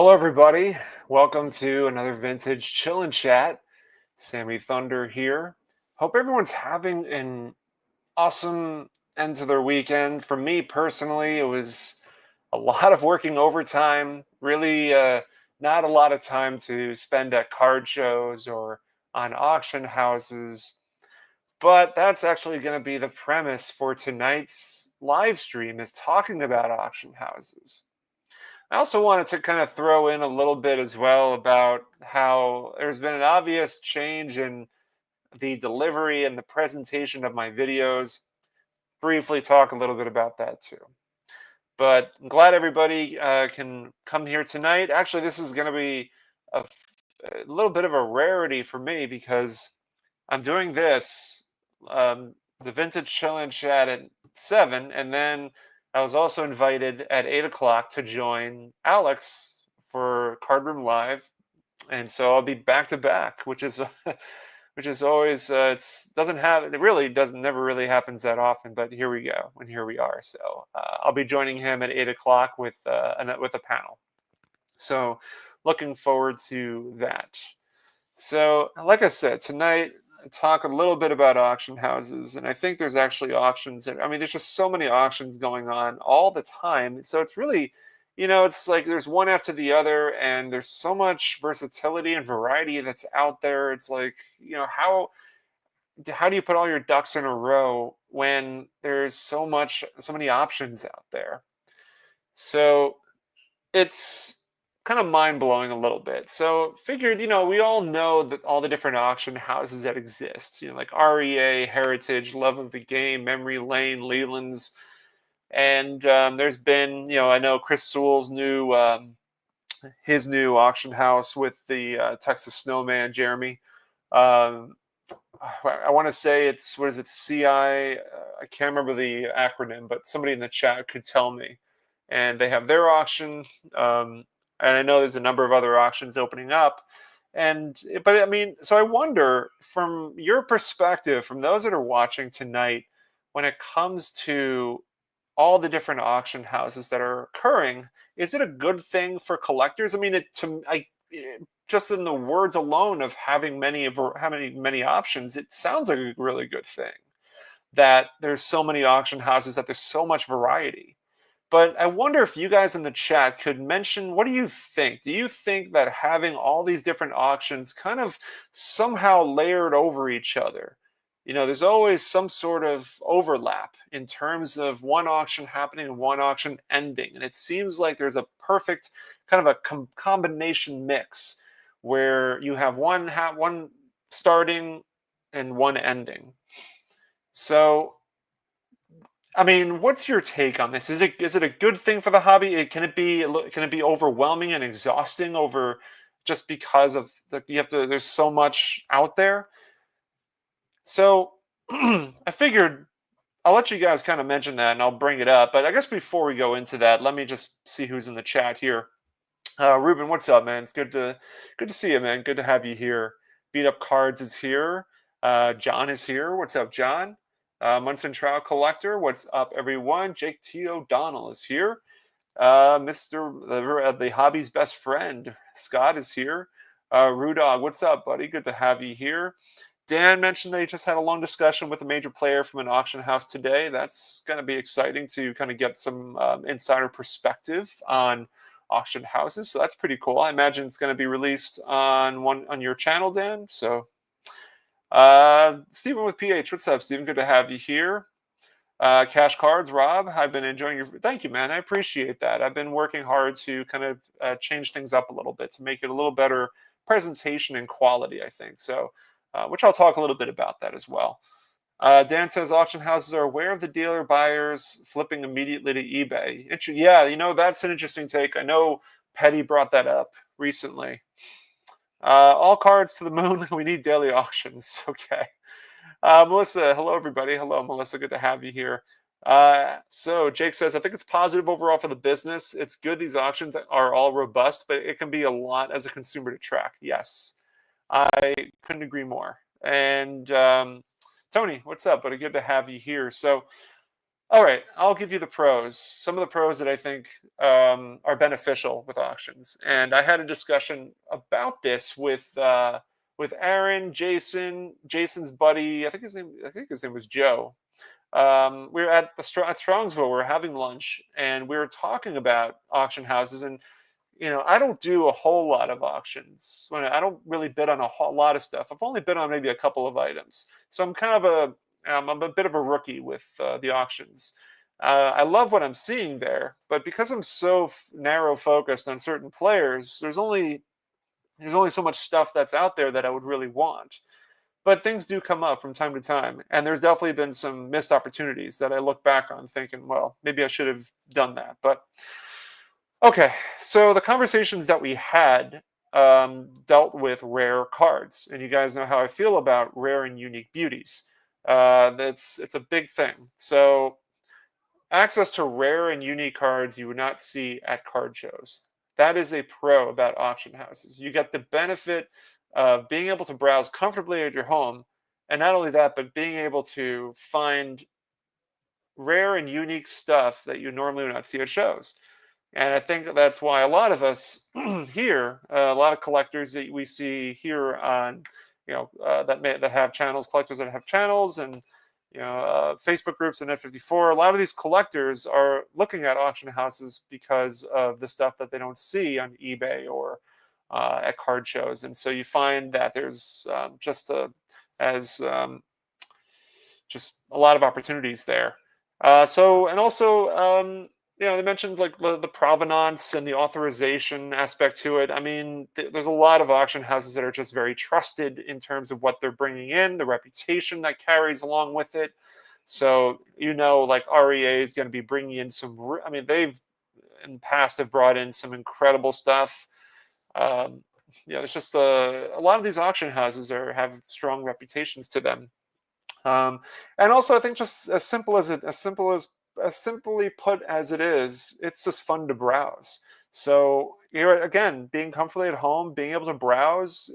Hello, everybody. Welcome to another Vintage Chill and Chat. Sammy Thunder here. Hope everyone's having an awesome end to their weekend. For me personally, it was a lot of working overtime. Really, not a lot of time to spend at card shows or on auction houses. But that's actually going to be the premise for tonight's live stream, is talking about auction houses. I also wanted to kind of throw in a little bit as well about how there's been an obvious change in the delivery and the presentation of my videos. Briefly talk a little bit about that too. But I'm glad everybody can come here tonight. Actually, this is going to be a little bit of a rarity for me because I'm doing this, the Vintage Chill and Chat at 7, and then I was also invited at 8 o'clock to join Alex for Card Room Live, and so I'll be back to back, which is which is always it really doesn't never really happens that often, but here we go, and here we are. So I'll be joining him at 8 o'clock with a panel. So looking forward to that. So, like I said, tonight talk a little bit about auction houses, and I think there's actually auctions. I mean, there's just so many auctions going on all the time. So it's really, it's like there's one after the other, and there's so much versatility and variety that's out there. It's like, how do you put all your ducks in a row when there's so many options out there? So it's kind of mind-blowing a little bit. So figured, we all know that all the different auction houses that exist, like REA, Heritage, Love of the Game, Memory Lane, Leland's. And there's been, I know Chris Sewell's his new auction house with the Texas Snowman, Jeremy. I want to say it's, what is it, CI? I can't remember the acronym, but somebody in the chat could tell me. And they have their auction. And I know there's a number of other auctions opening up. But I mean, so I wonder, from your perspective, from those that are watching tonight, when it comes to all the different auction houses that are occurring, is it a good thing for collectors? I mean, just in the words alone of having many options, it sounds like a really good thing that there's so many auction houses, that there's so much variety. But I wonder if you guys in the chat could mention, what do you think? Do you think that having all these different auctions kind of somehow layered over each other, there's always some sort of overlap in terms of one auction happening and one auction ending. And it seems like there's a perfect kind of a combination mix where you have one starting and one ending. So, I mean, what's your take on this? Is it a good thing for the hobby? Can it be overwhelming and exhausting over just because of there's so much out there? So I figured I'll let you guys kind of mention that and I'll bring it up. But I guess before we go into that, let me just see who's in the chat here. Ruben, what's up, man? It's good to see you, man. Good to have you here. Beat Up Cards is here. John is here. What's up, John? Munson Trout Collector, what's up, everyone? Jake T. O'Donnell is here. Mr. The Hobby's Best Friend, Scott, is here. Rudog, what's up, buddy? Good to have you here. Dan mentioned that he just had a long discussion with a major player from an auction house today. That's going to be exciting to kind of get some insider perspective on auction houses. So that's pretty cool. I imagine it's going to be released on your channel, Dan. So Stephen with PH, what's up, Stephen? Good to have you here. Cash Cards, Rob, I've been enjoying your... Thank you, man. I appreciate that. I've been working hard to kind of change things up a little bit to make it a little better presentation and quality, I think. So, which I'll talk a little bit about that as well. Dan says auction houses are aware of the dealer buyers flipping immediately to eBay. Yeah, that's an interesting take. I know Petty brought that up recently. All cards to the moon. We need daily auctions. Okay. Melissa, hello, everybody. Hello, Melissa. Good to have you here. So Jake says, I think it's positive overall for the business. It's good these auctions are all robust, but it can be a lot as a consumer to track. Yes, I couldn't agree more. And Tony, what's up, buddy? Good to have you here. So All right, I'll give you the pros. Some of the pros that I think are beneficial with auctions, and I had a discussion about this with Aaron, Jason, Jason's buddy. I think his name was Joe. We were at at Strongsville. We were having lunch, and we were talking about auction houses. And I don't do a whole lot of auctions. I don't really bid on a whole lot of stuff. I've only bid on maybe a couple of items. So I'm a bit of a rookie with the auctions. I love what I'm seeing there, but because I'm so narrow focused on certain players, there's only so much stuff that's out there that I would really want. But things do come up from time to time, and there's definitely been some missed opportunities that I look back on thinking, well, maybe I should have done that. But okay, so the conversations that we had dealt with rare cards, and you guys know how I feel about rare and unique beauties. It's a big thing. So access to rare and unique cards you would not see at card shows. That is a pro about auction houses. You get the benefit of being able to browse comfortably at your home, and not only that, but being able to find rare and unique stuff that you normally would not see at shows. And I think that's why a lot of us here, a lot of collectors that we see here on, that have channels, collectors that have channels, and Facebook groups and N54. A lot of these collectors are looking at auction houses because of the stuff that they don't see on eBay or at card shows, and so you find that there's as just a lot of opportunities there. And also, they mentioned like the provenance and the authorization aspect to it. I mean, there's a lot of auction houses that are just very trusted in terms of what they're bringing in, the reputation that carries along with it. So, like REA is going to be bringing in I mean, they've in the past have brought in some incredible stuff. It's just a lot of these auction houses have strong reputations to them. And also, I think just as simply put as it is, it's just fun to browse. So you're again being comfortably at home, being able to browse.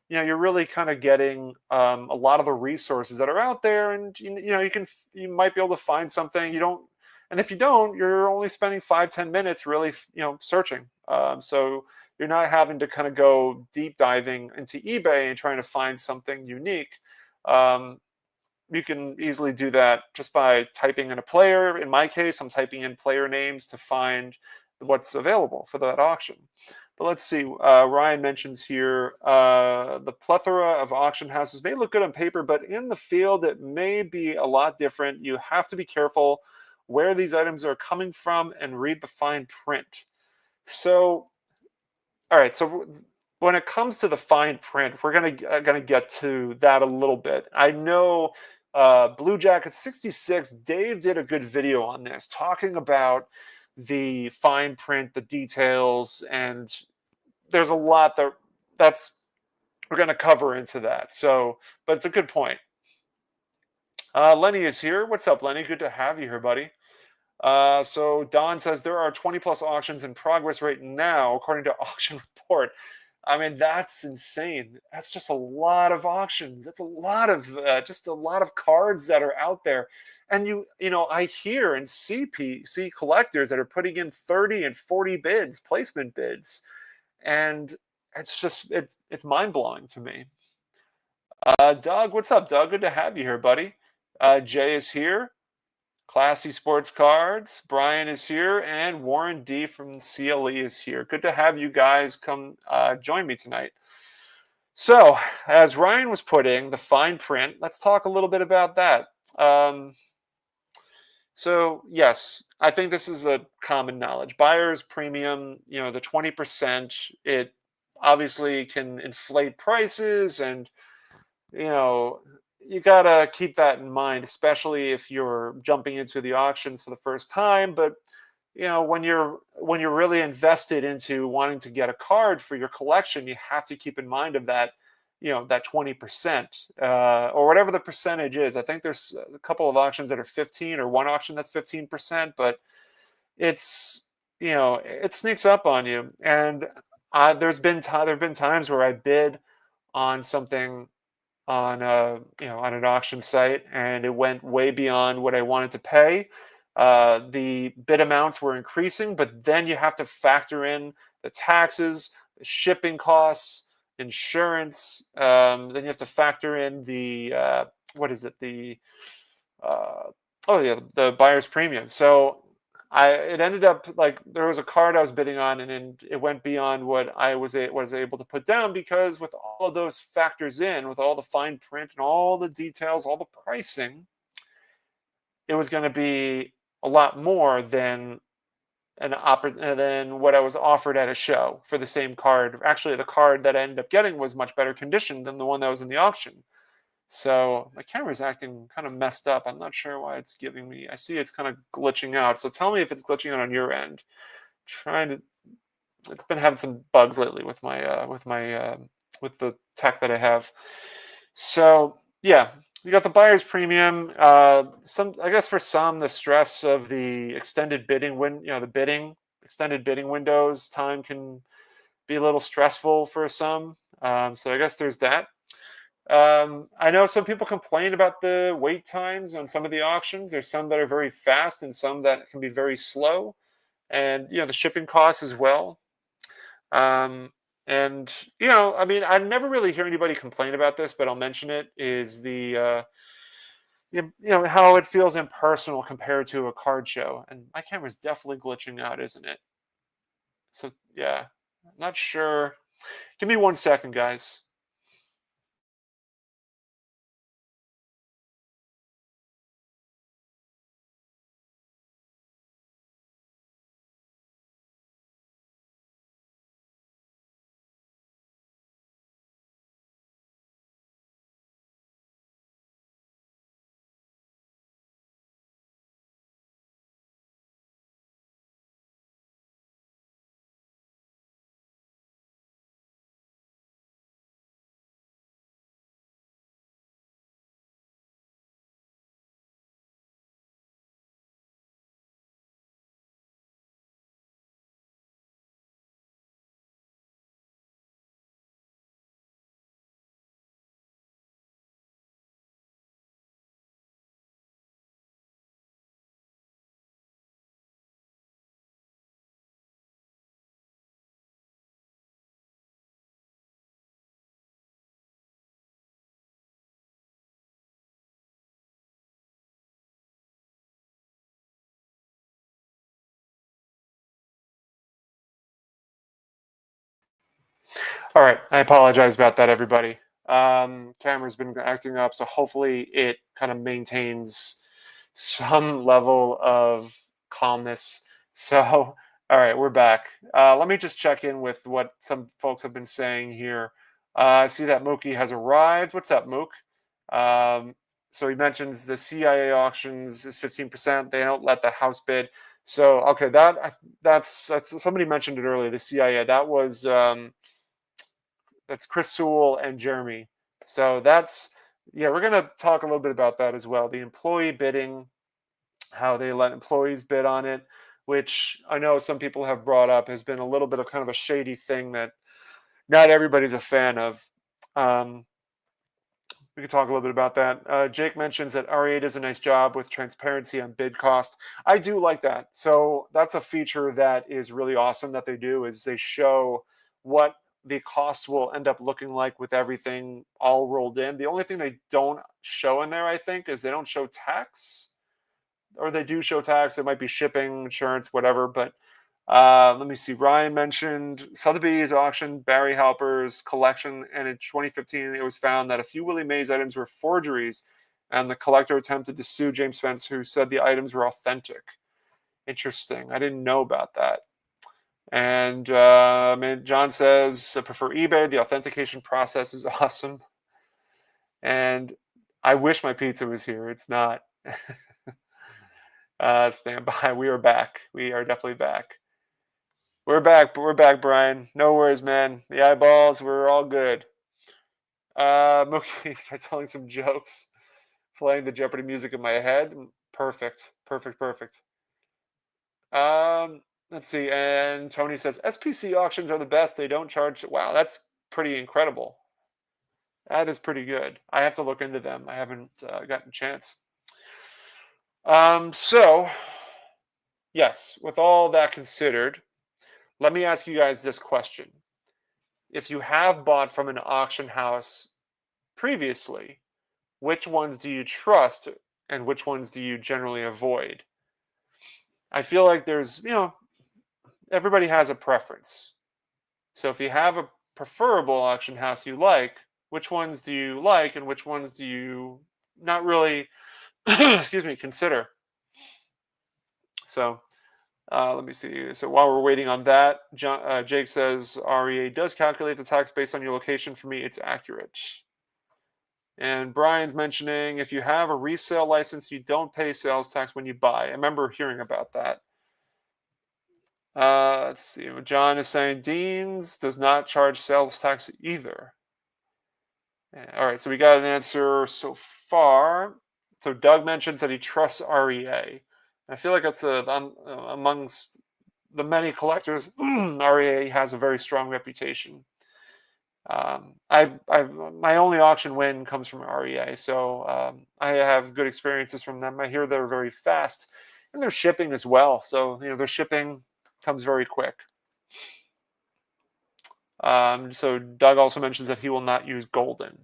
You're really kind of getting a lot of the resources that are out there, and you might be able to find something you don't. And if you don't, you're only spending 5-10 minutes really searching. So you're not having to kind of go deep diving into eBay and trying to find something unique. You can easily do that just by typing in a player. In my case, I'm typing in player names to find what's available for that auction. But let's see. Ryan mentions here the plethora of auction houses may look good on paper, but in the field, it may be a lot different. You have to be careful where these items are coming from and read the fine print. So, all right. So when it comes to the fine print, we're gonna get to that a little bit. I know Blue Jacket 66, Dave did a good video on this, talking about the fine print, the details, and there's a lot that's we're going to cover into that. So, but it's a good point. Lenny is here. What's up, Lenny? Good to have you here, buddy. So Don says there are 20 plus auctions in progress right now, according to Auction Report. I mean, that's insane. That's just a lot of auctions. That's a lot of just a lot of cards that are out there. And I hear and see collectors that are putting in 30 and 40 bids, placement bids, and it's mind blowing to me. Doug, what's up, Doug? Good to have you here, buddy. Jay is here. Classy Sports Cards. Brian is here, and Warren D from CLE is here. Good to have you guys come join me tonight. So, as Ryan was putting the fine print, let's talk a little bit about that. So, yes, I think this is a common knowledge. Buyer's premium, the 20%, it obviously can inflate prices, and you got to keep that in mind, especially if you're jumping into the auctions for the first time. But when you're really invested into wanting to get a card for your collection, you have to keep in mind of that that 20% or whatever the percentage is. I think there's a couple of auctions that are 15, or one auction that's 15%, but it's it sneaks up on you. And there have been times where I bid on something on on an auction site, and it went way beyond what I wanted to pay. The bid amounts were increasing, but then you have to factor in the taxes, the shipping costs, insurance. Then you have to factor in the what is it? The uh, oh yeah, the buyer's premium. So it ended up like there was a card I was bidding on, and then it went beyond what was able to put down, because with all of those factors in, with all the fine print and all the details, all the pricing, it was going to be a lot more than than what I was offered at a show for the same card. Actually, the card that I ended up getting was much better condition than the one that was in the auction. So my camera's acting kind of messed up. I'm not sure why it's giving me. I see it's kind of glitching out. So tell me if it's glitching out on your end. Trying to. It's been having some bugs lately with my with the tech that I have. So yeah, you got the buyer's premium. Some, I guess, for some, the stress of the extended bidding the bidding extended bidding windows time can be a little stressful for some. So I guess there's that. I know some people complain about the wait times on some of the auctions. There's some that are very fast and some that can be very slow, and the shipping costs as well. Um, and I mean, I never really hear anybody complain about this, but I'll mention it. Is the how it feels impersonal compared to a card show, and my camera's definitely glitching out, isn't it? So yeah, not sure. Give me 1 second, guys. All right, I apologize about that, everybody. Camera's been acting up, so hopefully it kind of maintains some level of calmness. So, all right, we're back. Let me just check in with what some folks have been saying here. I see that Mookie has arrived. What's up, Mook? So he mentions the CIA auctions is 15%. They don't let the house bid. So okay, that's somebody mentioned it earlier. The CIA, that's Chris Sewell and Jeremy. So that's yeah, we're gonna talk a little bit about that as well. The employee bidding, how they let employees bid on it, which I know some people have brought up has been a little bit of kind of a shady thing that not everybody's a fan of. Um, we could talk a little bit about that. Jake mentions that R8 does a nice job with transparency on bid cost. I do like that. So that's a feature that is really awesome that they do, is they show what the costs will end up looking like with everything all rolled in. The only thing they don't show in there, I think, is they don't show tax, or they do show tax. It might be shipping, insurance, whatever. But let me see. Ryan mentioned Sotheby's auction Barry Halper's collection, and in 2015, it was found that a few Willie Mays items were forgeries, and the collector attempted to sue James Spence, who said the items were authentic. Interesting. I didn't know about that. And John says, I prefer eBay. The authentication process is awesome. And I wish my pizza was here. It's not. Stand by. We are back. We are definitely back. We're back. We're back, Brian. No worries, man. The eyeballs, we're all good. Mookie, start telling some jokes, playing the Jeopardy music in my head. Perfect. Perfect. Perfect. Let's see. And Tony says SPC auctions are the best. They don't charge. Wow, that's pretty incredible. That is pretty good. I have to look into them. I haven't gotten a chance. So, yes, with all that considered, let me ask you guys this question. If you have bought from an auction house previously, which ones do you trust and which ones do you generally avoid? I feel like everybody has a preference. So if you have a preferable auction house you like, which ones do you like and which ones do you not really, excuse me, consider? So let me see. So while we're waiting on that, Jake says REA does calculate the tax based on your location. For me, it's accurate. And Brian's mentioning if you have a resale license, you don't pay sales tax when you buy. I remember hearing about that. Let's see. John is saying Dean's does not charge sales tax either. All right, so we got an answer so far. So Doug mentions that he trusts REA. I feel like that's amongst the many collectors, REA has a very strong reputation. My only auction win comes from REA, so I have good experiences from them. I hear they're very fast, and their shipping as well. So their shipping comes very quick. So Doug also mentions that he will not use Golden.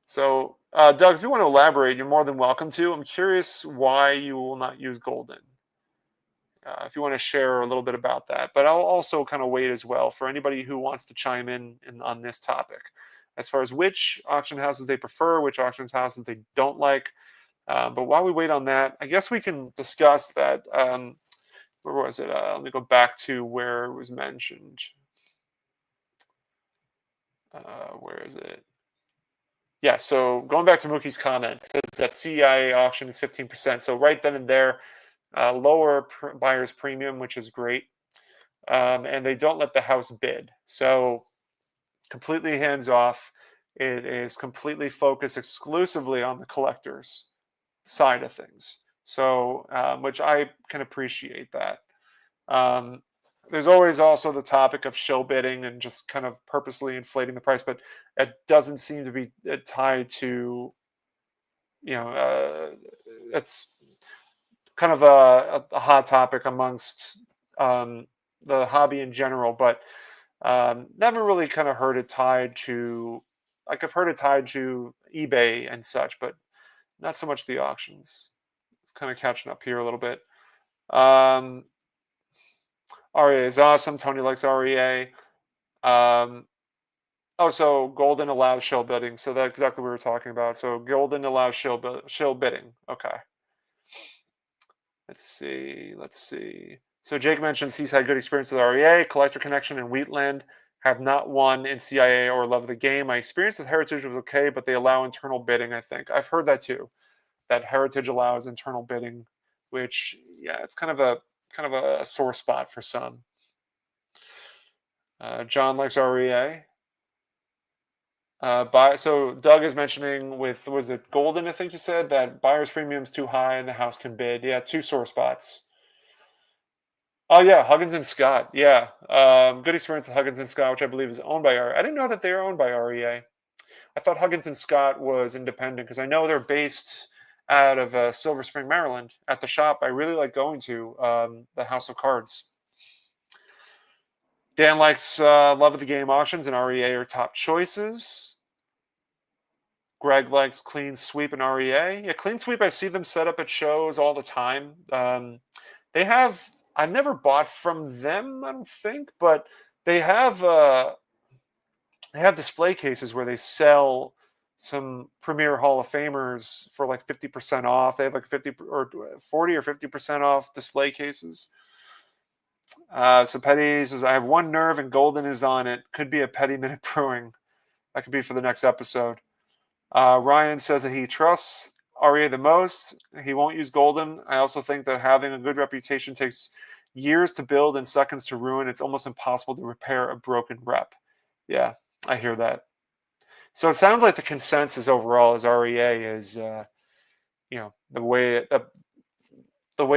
So Doug, if you want to elaborate, you're more than welcome to. I'm curious why you will not use Golden. If you want to share a little bit about that, but I'll also kind of wait as well for anybody who wants to chime in on this topic, as far as which auction houses they prefer, which auction houses they don't like. But while we wait on that, I guess we can discuss that. Where was it? Let me go back to where it was mentioned. Where is it? Yeah, so going back to Mookie's comment, says that CIA auction is 15%. So right then and there, lower buyer's premium, which is great. And they don't let the house bid. So completely hands off. It is completely focused exclusively on the collector's side of things. So, which I can appreciate that. There's always also the topic of show bidding and just kind of purposely inflating the price, but it doesn't seem to be tied to, it's kind of a hot topic amongst the hobby in general, but never really kind of heard it tied to, like I've heard it tied to eBay and such, but not so much the auctions. It's kind of catching up here a little bit. REA is awesome. Tony likes REA. So Golden allows shill bidding. So that's exactly what we were talking about. So Golden allows shill bidding. Okay. Let's see. So Jake mentions he's had good experience with REA, Collector Connection, and Wheatland have not won in CIA or Love of the Game. My experience with Heritage was okay, but they allow internal bidding, I think. I've heard that too, that Heritage allows internal bidding, which, yeah, it's kind of a sore spot for some. John likes REA. So Doug is mentioning was it Golden, I think you said, that buyer's premium is too high and the house can bid. Yeah, two sore spots. Oh yeah, Huggins and Scott. Yeah, good experience with Huggins and Scott, which I believe is owned by REA. I didn't know that they are owned by REA. I thought Huggins and Scott was independent because I know they're based out of Silver Spring, Maryland. At the shop, I really like going to the House of Cards. Dan likes Love of the Game auctions, and REA are top choices. Greg likes Clean Sweep and REA. Yeah, Clean Sweep, I see them set up at shows all the time. I've never bought from them, I don't think, but they have display cases where they sell some premier Hall of Famers for like 50% off. They have like 50 or 40 or 50% off display cases. So Petty says, I have one nerve and Golden is on it. Could be a Petty Minute Brewing. That could be for the next episode. Ryan says that he trusts REA the most. He won't use Golden. I also think that having a good reputation takes years to build and seconds to ruin. It's almost impossible to repair a broken rep. Yeah, I hear that. So it sounds like the consensus overall is REA is, the way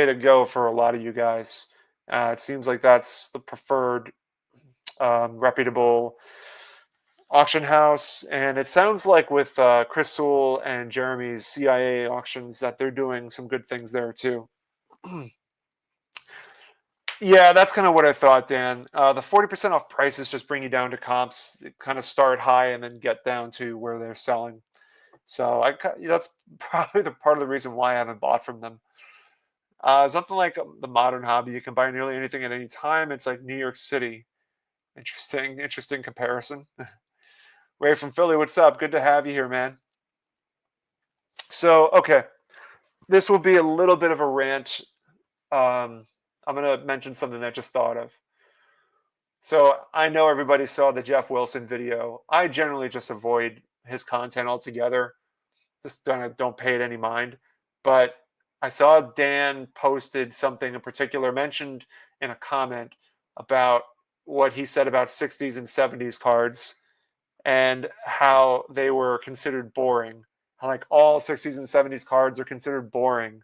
to go for a lot of you guys. It seems like that's the preferred, reputable auction house, and it sounds like with Chris Sewell and Jeremy's CIA auctions that they're doing some good things there too. Yeah, that's kind of what I thought, Dan. The 40% off prices just bring you down to comps, kind of start high and then get down to where they're selling. So that's probably the part of the reason why I haven't bought from them. Something like the modern hobby, you can buy nearly anything at any time. It's like New York City. Interesting comparison. Ray from Philly, what's up? Good to have you here, man. So, okay, this will be a little bit of a rant. I'm going to mention something that I just thought of. So, I know everybody saw the Jeff Wilson video. I generally just avoid his content altogether. Just don't pay it any mind. But I saw Dan posted something in particular, mentioned in a comment about what he said about 60s and 70s cards and how they were considered boring. How like all 60s and 70s cards are considered boring.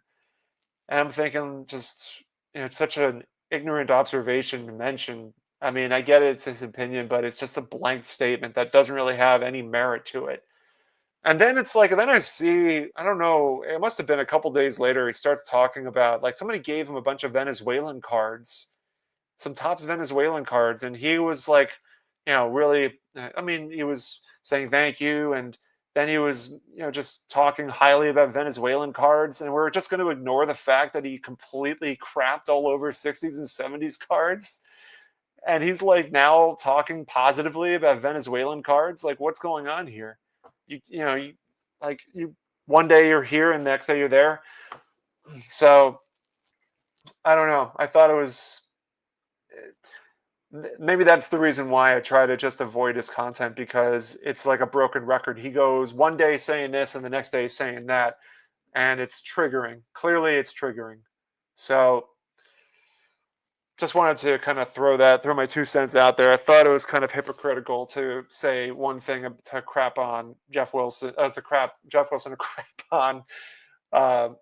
And I'm thinking just, it's such an ignorant observation to mention. I mean, I get it's his opinion, but it's just a blank statement that doesn't really have any merit to it. And then it's like, then I see, I don't know, it must have been a couple days later, he starts talking about like somebody gave him a bunch of Venezuelan cards, some Topps Venezuelan cards, and he was like, really, I mean, he was saying thank you, and then he was, just talking highly about Venezuelan cards, and we're just going to ignore the fact that he completely crapped all over 60s and 70s cards. And he's like now talking positively about Venezuelan cards. Like, what's going on here? You one day you're here and the next day you're there. So I don't know. I thought it was maybe that's the reason why I try to just avoid his content, because it's like a broken record. He goes one day saying this and the next day saying that, and it's triggering. Clearly, it's triggering. So just wanted to kind of throw my 2 cents out there. I thought it was kind of hypocritical to say one thing to crap on Jeff Wilson, to crap Jeff Wilson, to crap on, 60s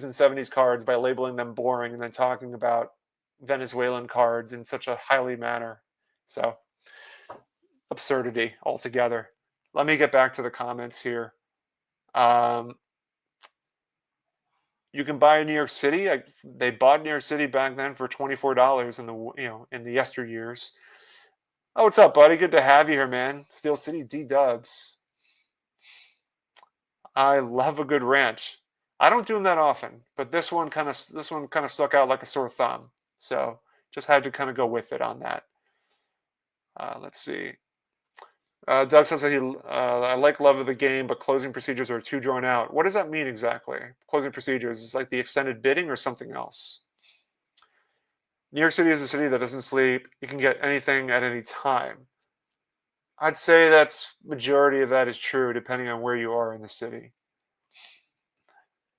and 70s cards by labeling them boring and then talking about Venezuelan cards in such a highly manner. So absurdity altogether. Let me get back to the comments here. You can buy in New York City. They bought New York City back then for $24 in the yesteryears. Oh, what's up, buddy? Good to have you here, man. Steel City D Dubs. I love a good rant. I don't do them that often, but this one kind of stuck out like a sore thumb. So just had to kind of go with it on that. Let's see. Doug says that I like love of the game, but closing procedures are too drawn out. What does that mean exactly? Closing procedures is like the extended bidding or something else? New York City is a city that doesn't sleep. You can get anything at any time. I'd say that's majority of that is true, depending on where you are in the city.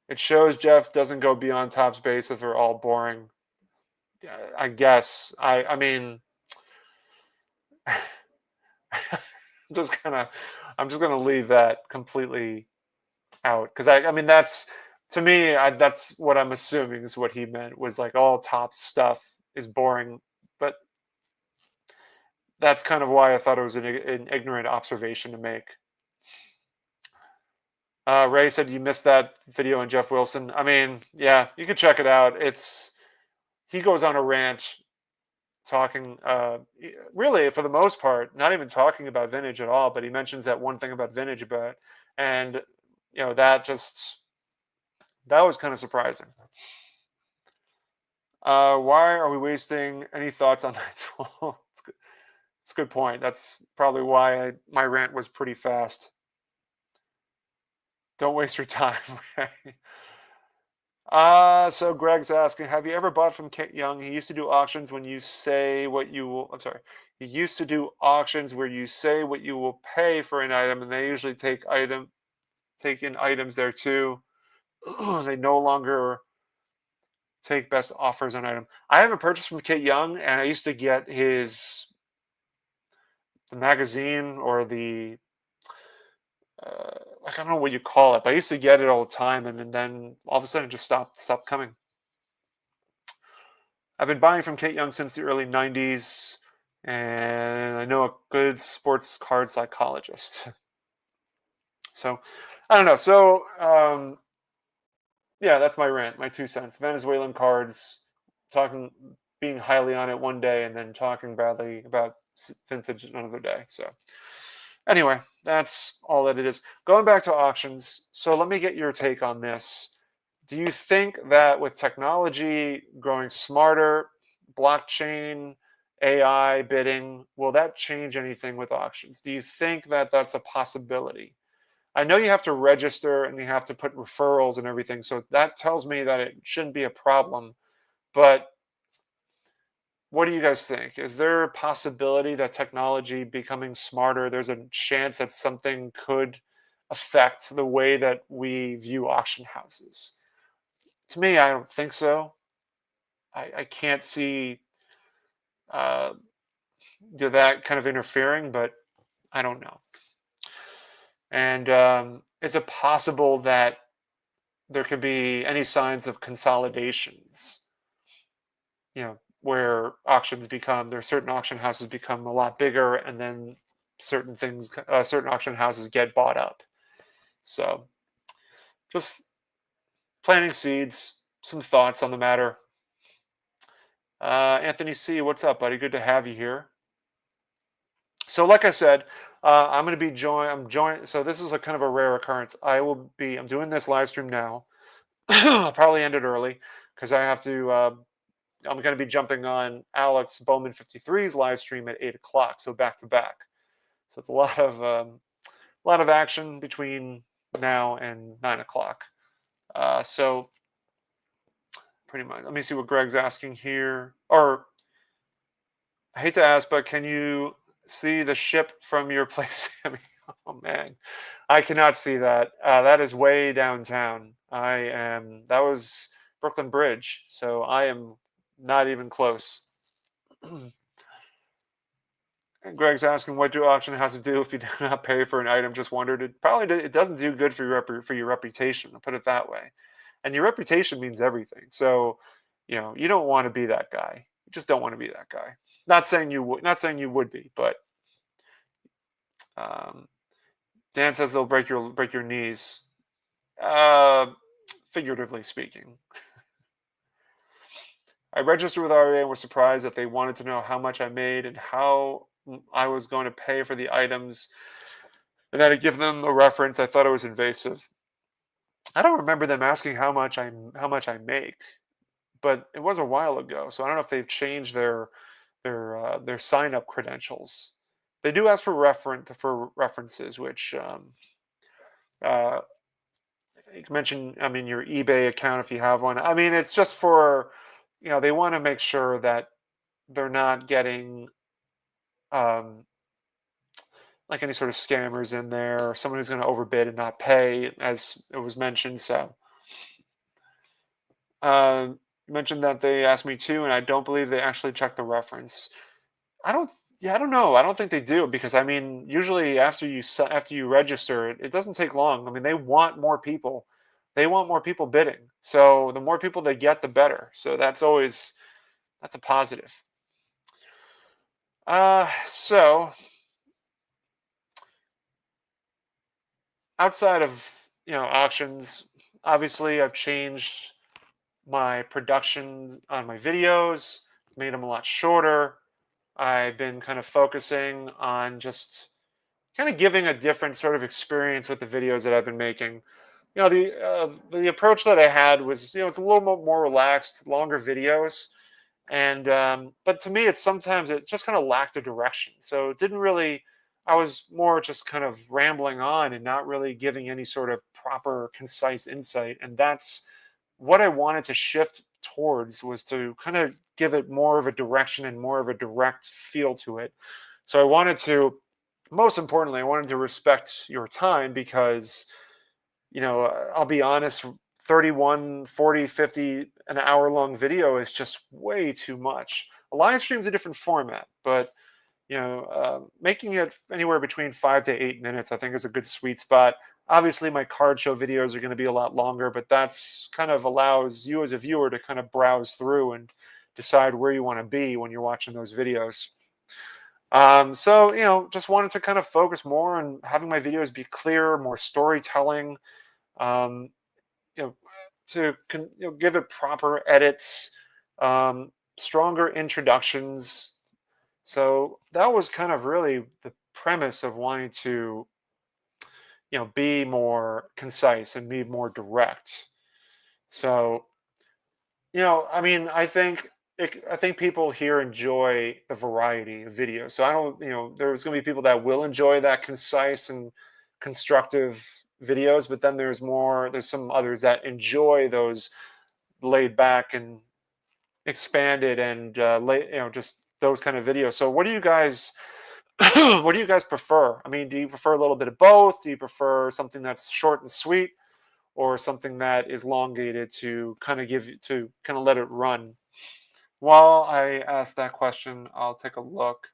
It shows Jeff doesn't go beyond Topps base if they're all boring. I guess. I mean, I'm just gonna leave that completely out, because I mean that's, to me, that's what I'm assuming is what he meant, was like all top stuff is boring, but that's kind of why I thought it was an ignorant observation to make. Ray said you missed that video on Jeff Wilson. I mean, yeah, you can check it out. He goes on a rant talking, really for the most part, not even talking about vintage at all, but he mentions that one thing about vintage and that was kind of surprising. Why are we wasting any thoughts on that? It's a good point. That's probably why my rant was pretty fast. Don't waste your time. So Greg's asking, have you ever bought from Kit Young? He used to do auctions when you say what you will. I'm sorry. He used to do auctions where you say what you will pay for an item, and they usually take in items there too. They no longer take best offers on item. I haven't purchased from Kit Young, and I used to get the magazine, or the I don't know what you call it, but I used to get it all the time, and then all of a sudden it just stopped coming. I've been buying from Kate Young since the early 90s. and I know a good sports card psychologist. So I don't know. So yeah, that's my rant, my 2 cents. Venezuelan cards, talking, being highly on it one day, and then talking badly about vintage another day. So anyway, that's all that it is. Going back to auctions. So let me get your take on this. Do you think that with technology growing smarter, blockchain, AI bidding, will that change anything with auctions? Do you think that that's a possibility? I know you have to register and you have to put referrals and everything, so that tells me that it shouldn't be a problem. But what do you guys think? Is there a possibility that technology becoming smarter, there's a chance that something could affect the way that we view auction houses? To me, I don't think so. I can't see uh, that kind of interfering, but I don't know. And is it possible that there could be any signs of consolidations, where there are certain auction houses become a lot bigger, and then certain auction houses get bought up. So just planting seeds, some thoughts on the matter. Anthony C, what's up, buddy? Good to have you here. So, like I said, I'm going to be I'm joined. So this is a kind of a rare occurrence. I'm doing this live stream now. I'll probably end it early because I have to. I'm going to be jumping on Alex Bowman 53's live stream at 8 o'clock. So back to back. So it's a lot of action between now and 9 o'clock. So pretty much. Let me see what Greg's asking here. Or I hate to ask, but can you see the ship from your place, Sammy? Oh man, I cannot see that. That is way downtown. That was Brooklyn Bridge, so I am not even close. And Greg's asking, what do auction houses do if you do not pay for an item? Just wondered. It doesn't do good for your reputation. I'll put it that way. And your reputation means everything. So, you don't want to be that guy. You just don't want to be that guy. Not saying you would. Not saying you would be, but Dan says they'll break your knees. Figuratively speaking. I registered with REA and was surprised that they wanted to know how much I made and how I was going to pay for the items, and that I give them a reference. I thought it was invasive. I don't remember them asking how much I make, but it was a while ago, so I don't know if they've changed their sign up credentials. They do ask for references, which uh, you can mention. I mean, your eBay account if you have one. I mean, it's just for they want to make sure that they're not getting um, like any sort of scammers in there, or someone who's going to overbid and not pay, as it was mentioned. So, mentioned that they asked me too, and I don't believe they actually checked the reference. I don't. Yeah, I don't know. I don't think they do because I mean, usually after you register, it doesn't take long. I mean, they want more people. They want more people bidding. So the more people they get, the better. So that's a positive. So outside of auctions, obviously I've changed my productions on my videos, made them a lot shorter. I've been kind of focusing on just kind of giving a different sort of experience with the videos that I've been making. The approach that I had was it's a little more relaxed, longer videos, and but to me, sometimes it just kind of lacked a direction. So it didn't really. I was more just kind of rambling on and not really giving any sort of proper, concise insight, and that's what I wanted to shift towards was to kind of give it more of a direction and more of a direct feel to it. So I wanted to, most importantly, I wanted to respect your time because, I'll be honest, 31, 40, 50, an hour long video is just way too much. A live stream's a different format, but making it anywhere between 5 to 8 minutes, I think is a good sweet spot. Obviously, my card show videos are going to be a lot longer, but that's kind of allows you as a viewer to kind of browse through and decide where you want to be when you're watching those videos. So, just wanted to kind of focus more on having my videos be clearer, more storytelling, um, you know, give it proper edits, stronger introductions. So that was kind of really the premise of wanting to, be more concise and be more direct. So, I mean, I think people here enjoy the variety of videos. So I don't, there's going to be people that will enjoy that concise and constructive videos, but then there's some others that enjoy those laid back and expanded and just those kind of videos. So what do you guys what do you guys prefer? I mean, do you prefer a little bit of both? Do you prefer something that's short and sweet, or something that is elongated to kind of let it run? While I ask that question, I'll take a look.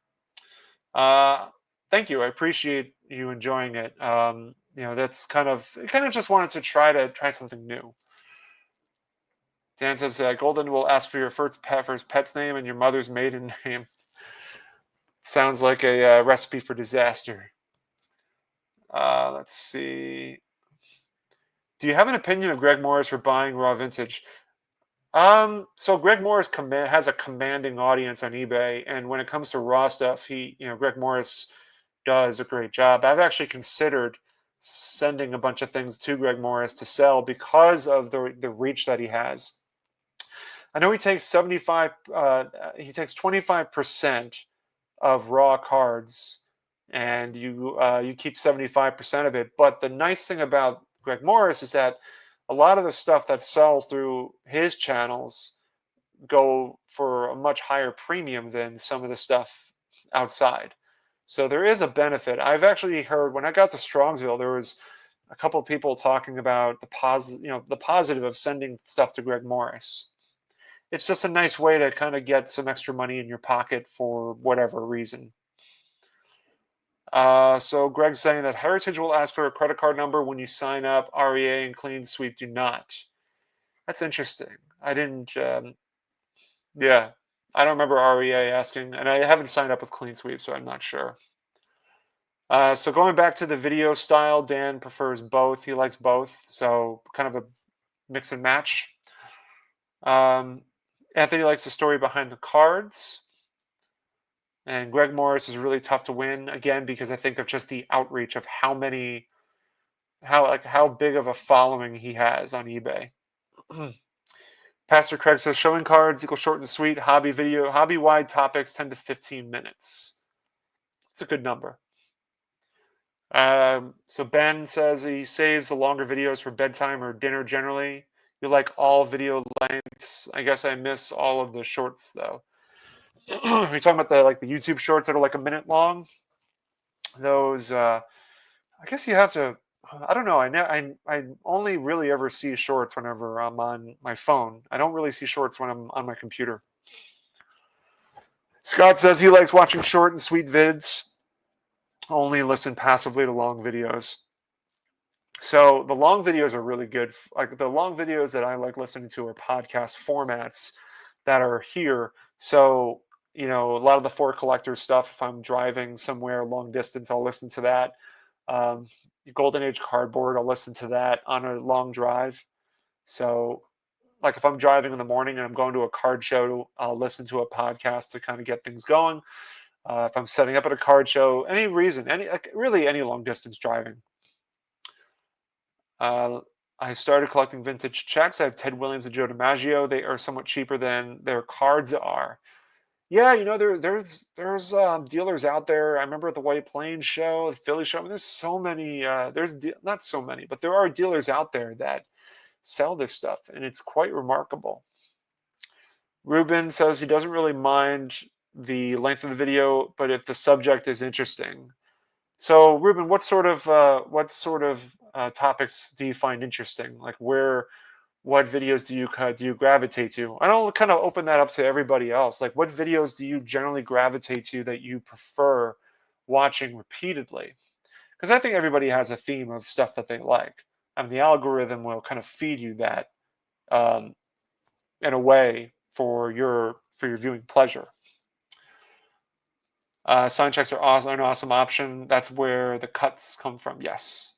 Uh, Thank you. I appreciate you enjoying it. That's kind of just wanted to try something new. Dan says Golden will ask for your first pet's name and your mother's maiden name. Sounds like a recipe for disaster. Let's see. Do you have an opinion of Greg Morris for buying raw vintage? So Greg Morris has a commanding audience on eBay, and when it comes to raw stuff, Greg Morris does a great job. I've actually considered sending a bunch of things to Greg Morris to sell because of the reach that he has. I know he takes 25% of raw cards, and you keep 75% of it. But the nice thing about Greg Morris is that a lot of the stuff that sells through his channels go for a much higher premium than some of the stuff outside. So there is a benefit. I've actually heard when I got to Strongsville, there was a couple of people talking about the positive of sending stuff to Greg Morris. It's just a nice way to kind of get some extra money in your pocket for whatever reason. So Greg's saying that Heritage will ask for a credit card number when you sign up. REA and Clean Sweep do not. That's interesting. I didn't. Yeah, I don't remember REA asking, and I haven't signed up with Clean Sweep, so I'm not sure. So going back to the video style, Dan prefers both. He likes both, so kind of a mix and match. Anthony likes the story behind the cards. And Greg Morris is really tough to win again because I think of just the outreach of how big of a following he has on eBay. Pastor Craig says showing cards equals short and sweet. Hobby wide topics 10 to 15 minutes. It's a good number. So Ben says he saves the longer videos for bedtime or dinner generally. You like all video lengths. I guess I miss all of the shorts though. Are you talking about the YouTube shorts that are like a minute long? Those I guess you have to. I don't know. I only really ever see shorts whenever I'm on my phone. I don't really see shorts when I'm on my computer. Scott says he likes watching short and sweet vids. Only listen passively to long videos. So the long videos are really good. Like the long videos that I like listening to are podcast formats that are here. So a lot of the For Collectors stuff. If I'm driving somewhere long distance, I'll listen to that. Um, Golden Age Cardboard, I'll listen to that on a long drive. So, like if I'm driving in the morning and I'm going to a card show, I'll listen to a podcast to kind of get things going. If I'm setting up at a card show, really any long distance driving. I started collecting vintage checks. I have Ted Williams and Joe DiMaggio. They are somewhat cheaper than their cards are. Yeah, there's dealers out there. I remember at the White Plains show, the Philly show. I mean, there's so many. Not so many, but there are dealers out there that sell this stuff, and it's quite remarkable. Ruben says he doesn't really mind the length of the video, but if the subject is interesting. So, Ruben, what sort of topics do you find interesting? Like what videos do you gravitate to? I don't kind of open that up to everybody else. Like, what videos do you generally gravitate to that you prefer watching repeatedly? Because I think everybody has a theme of stuff that they like, and the algorithm will kind of feed you that um, in a way for your viewing pleasure. Sound checks are awesome, an awesome option. That's where the cuts come from. Yes.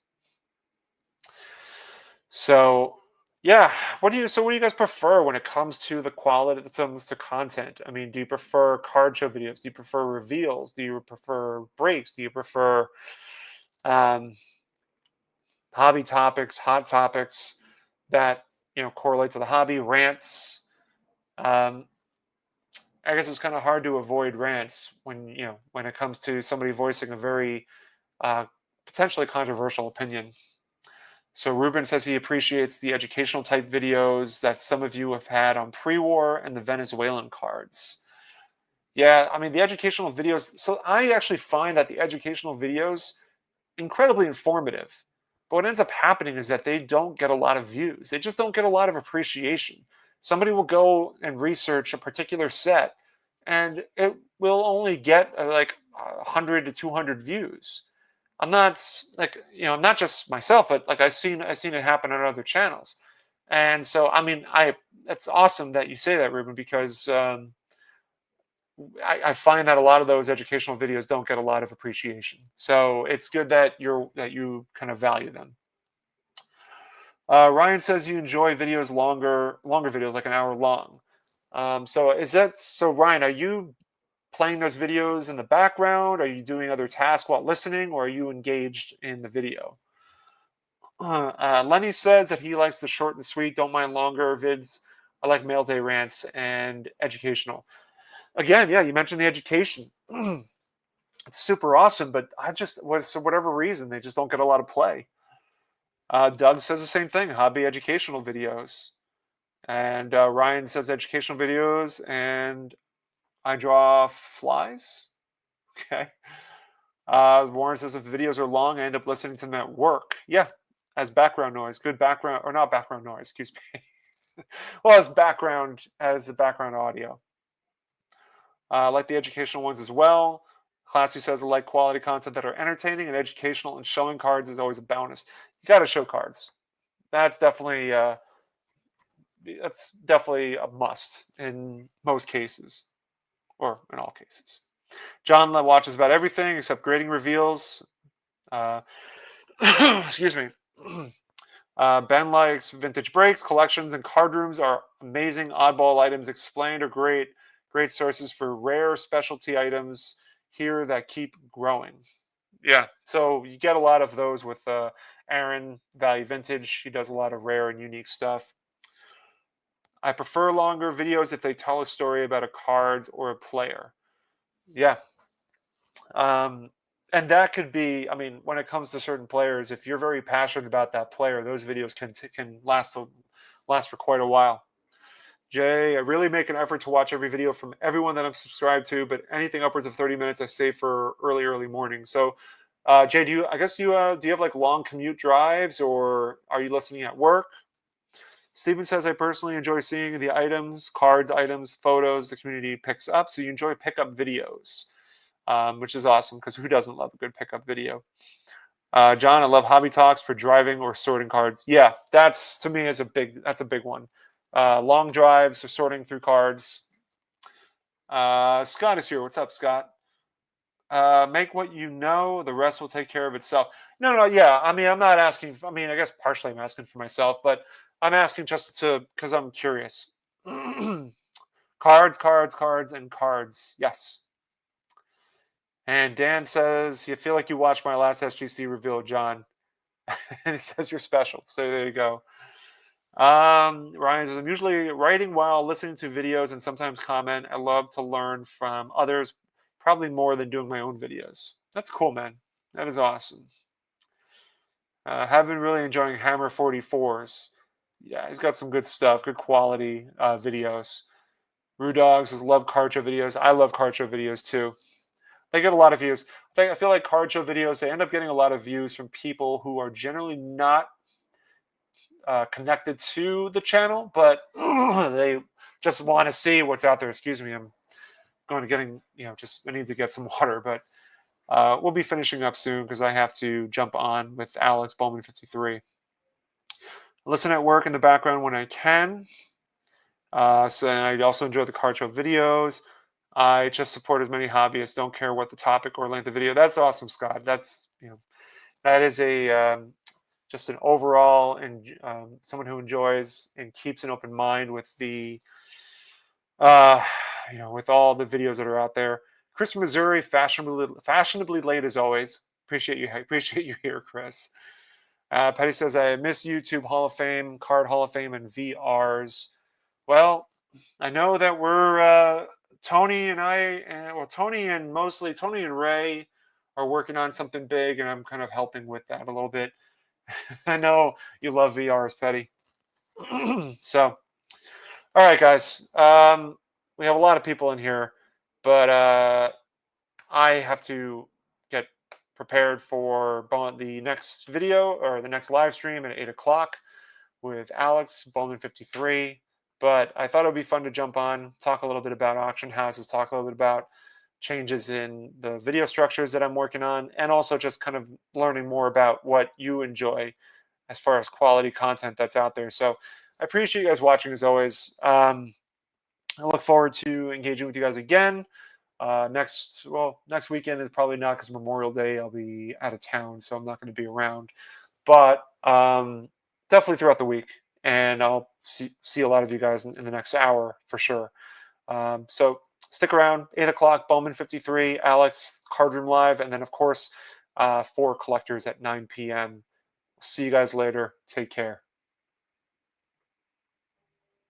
So, yeah, what do you guys prefer when it comes to the quality that comes to content? I mean, do you prefer card show videos? Do you prefer reveals? Do you prefer breaks? Do you prefer um, hobby topics, hot topics that correlate to the hobby, rants? Um, I guess it's kind of hard to avoid rants when it comes to somebody voicing a very uh, potentially controversial opinion. So Ruben says he appreciates the educational type videos that some of you have had on pre-war and the Venezuelan cards. Yeah, I mean the educational videos. So I actually find that the educational videos incredibly informative. But what ends up happening is that they don't get a lot of views. They just don't get a lot of appreciation. Somebody will go and research a particular set, and it will only get like 100 to 200 views. I'm not like not just myself, but like I've seen it happen on other channels, and so I mean it's awesome that you say that, Ruben, because I find that a lot of those educational videos don't get a lot of appreciation. So it's good that you kind of value them. Ryan says you enjoy videos longer videos, like an hour long. So is that so? Ryan, are you playing those videos in the background? Are you doing other tasks while listening, or are you engaged in the video? Lenny says that he likes the short and sweet, don't mind longer vids. I like mail day rants and educational. Again, yeah, you mentioned the education. It's super awesome, but for whatever reason, they just don't get a lot of play. Doug says the same thing, hobby educational videos. And Ryan says educational videos, and I draw flies. Okay. Warren says if videos are long, I end up listening to them at work. Yeah, as background noise, good background, or not background noise, excuse me. Well, as the background audio. I like the educational ones as well. Classy says I like quality content that are entertaining and educational, and showing cards is always a bonus. You got to show cards. That's definitely a must in most cases, or in all cases. John watches about everything except grading reveals. Uh, excuse me. Ben likes vintage breaks, collections, and card rooms are amazing. Oddball items explained are great sources for rare specialty items here that keep growing. Yeah, so you get a lot of those with Aaron Value Vintage. He does a lot of rare and unique stuff. I prefer longer videos if they tell a story about a cards or a player. Yeah, um, and that could be. I mean, when it comes to certain players, if you're very passionate about that player, those videos can last for quite a while. Jay, I really make an effort to watch every video from everyone that I'm subscribed to, but anything upwards of 30 minutes I save for early morning. So, Jay, do you have like long commute drives, or are you listening at work? Steven says, I personally enjoy seeing the items, photos the community picks up. So you enjoy pickup videos, which is awesome because who doesn't love a good pickup video? John, I love hobby talks for driving or sorting cards. Yeah, that's to me is that's a big one. Long drives or sorting through cards. Scott is here. What's up, Scott? Make what you know. The rest will take care of itself. No. Yeah, I mean, I'm not asking. I mean, I guess partially I'm asking for myself, but I'm asking just to because I'm curious. Cards, and cards. Yes. And Dan says, you feel like you watched my last SGC reveal, John. And he says you're special. So there you go. Ryan says, I'm usually writing while listening to videos and sometimes comment. I love to learn from others, probably more than doing my own videos. That's cool, man. That is awesome. Have been really enjoying Hammer 44s. Yeah, he's got some good stuff, good quality videos. Rue Dogs says, love card show videos. I love card show videos too. They get a lot of views. I feel like card show videos, they end up getting a lot of views from people who are generally not connected to the channel, but they just want to see what's out there. Excuse me, I'm going to I need to get some water, but we'll be finishing up soon because I have to jump on with Alex Bowman 53. Listen at work in the background when I can. So I also enjoy the card show videos. I just support as many hobbyists. Don't care what the topic or length of video. That's awesome, Scott. That's that is a just an overall and someone who enjoys and keeps an open mind with the uh, with all the videos that are out there. Chris from Missouri, fashionably late as always. Appreciate you here, Chris. Petty says, I miss YouTube Hall of Fame, Card Hall of Fame, and VRs. Well, I know that we're Tony and Tony and mostly Tony and Ray are working on something big, and I'm kind of helping with that a little bit. I know you love VRs, Petty. So, all right, guys. We have a lot of people in here, but I have to get prepared for the next video or the next live stream at 8 o'clock with Alex Bowman 53. But I thought it would be fun to jump on, talk a little bit about auction houses, talk a little bit about changes in the video structures that I'm working on, and also just kind of learning more about what you enjoy as far as quality content that's out there. So I appreciate you guys watching as always. I look forward to engaging with you guys again. Next weekend is probably not because Memorial Day. I'll be out of town, so I'm not going to be around. But definitely throughout the week, and I'll see a lot of you guys in the next hour for sure. So stick around. 8 o'clock, Bowman 53, Alex, Card Room Live, and then of course for collectors at 9 p.m. See you guys later. Take care.